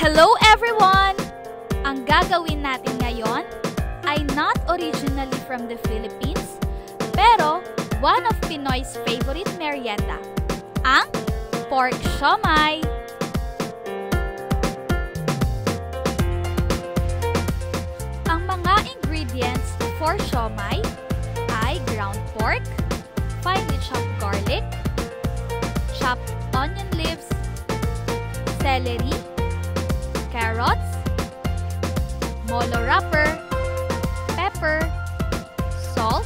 Hello everyone! Ang gagawin natin ngayon ay not originally from the Philippines, pero one of Pinoy's favorite merienda, ang pork siomai. Ang mga ingredients for siomai ay ground pork, finely chopped garlic, chopped onion leaves, celery, carrots, molo wrapper, pepper, salt,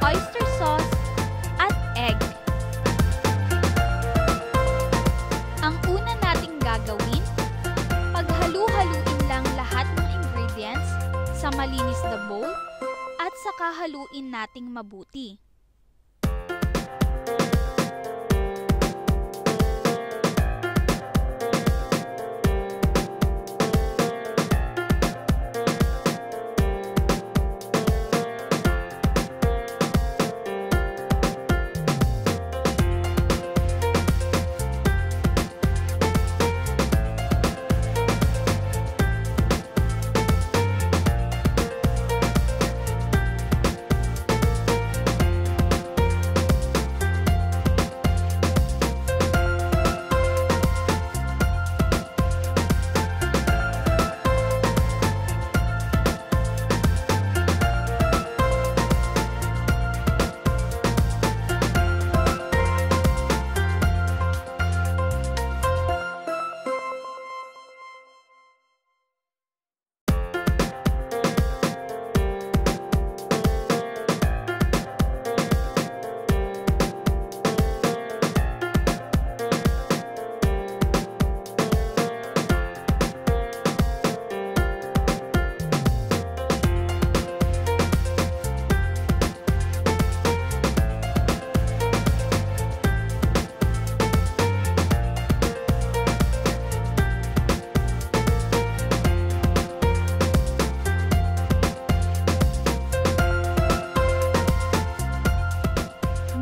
oyster sauce, at egg. Ang una nating gagawin, paghalu-haluin lang lahat ng ingredients sa malinis na bowl at saka haluin nating mabuti.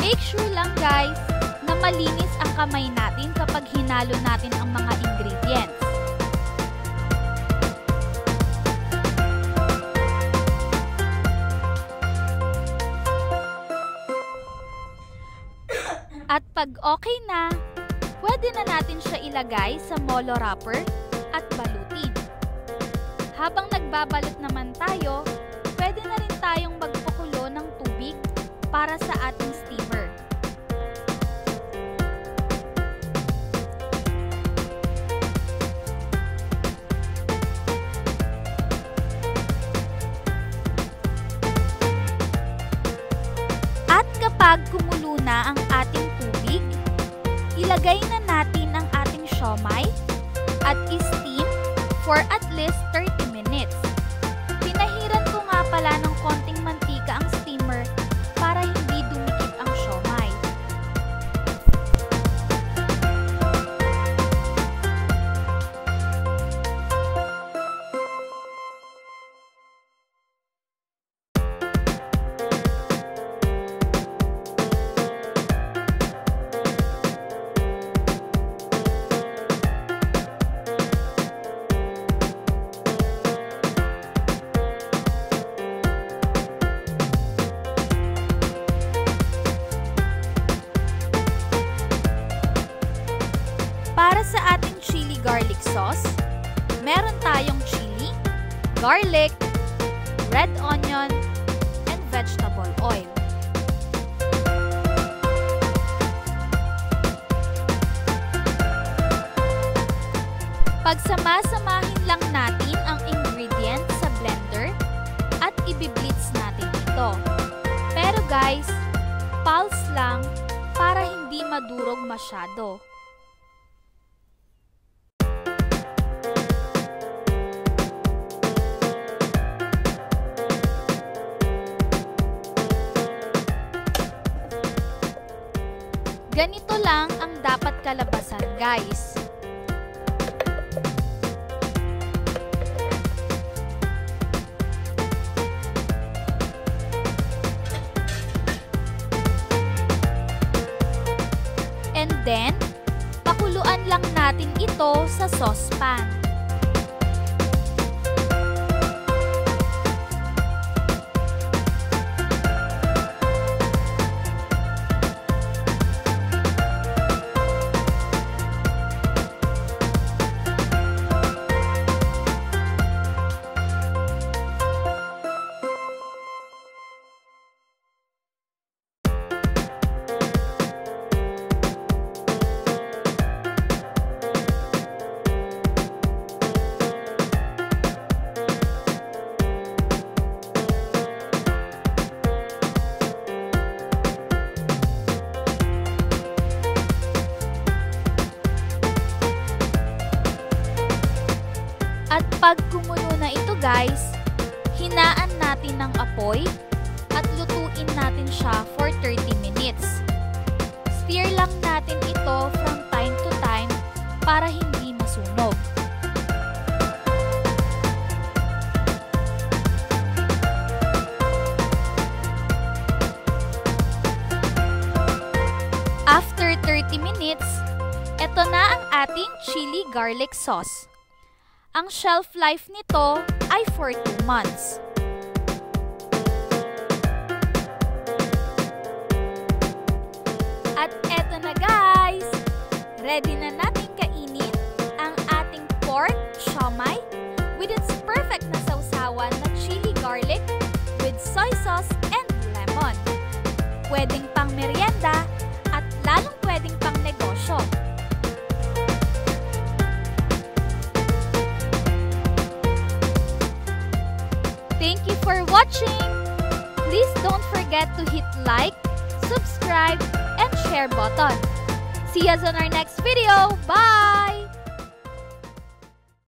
Make sure lang guys na malinis ang kamay natin kapag hinalo natin ang mga ingredients. At pag okay na, pwede na natin siya ilagay sa molo wrapper at balutin. Habang nagbabalot naman tayo, pwede na rin tayong magpakulo ng tubig para sa ating steamer. At kapag kumulo na ang ating tubig, ilagay na natin ang ating siomai at i-steam for at least 30 minutes. Pinahiran ko nga pala ng konting mantika ang steamer para hindi dumikit ang siomai. Para sa ating chili garlic sauce, meron tayong chili, garlic, red onion, and vegetable oil. Pagsama-samahin lang natin ang ingredients sa blender at ibiblitz natin ito. Pero guys, pulse lang para hindi madurog masyado. Ganito lang ang dapat kalabasan, guys. And then, pakuluan lang natin ito sa saucepan. At pag kumulo na ito guys, hinaan natin ng apoy at lutuin natin siya for 30 minutes. Stir lang natin ito from time to time para hindi masunog. After 30 minutes, ito na ang ating chili garlic sauce. Ang shelf life nito ay for 2 months. At eto na guys! Ready na natin kainin ang ating pork siomai with its perfect na sausawan na chili garlic with soy sauce and lemon. Pwedeng pang merienda at lalong pwedeng pang negosyo. Thank you for watching! Please don't forget to hit like, subscribe, and share button. See us on our next video. Bye!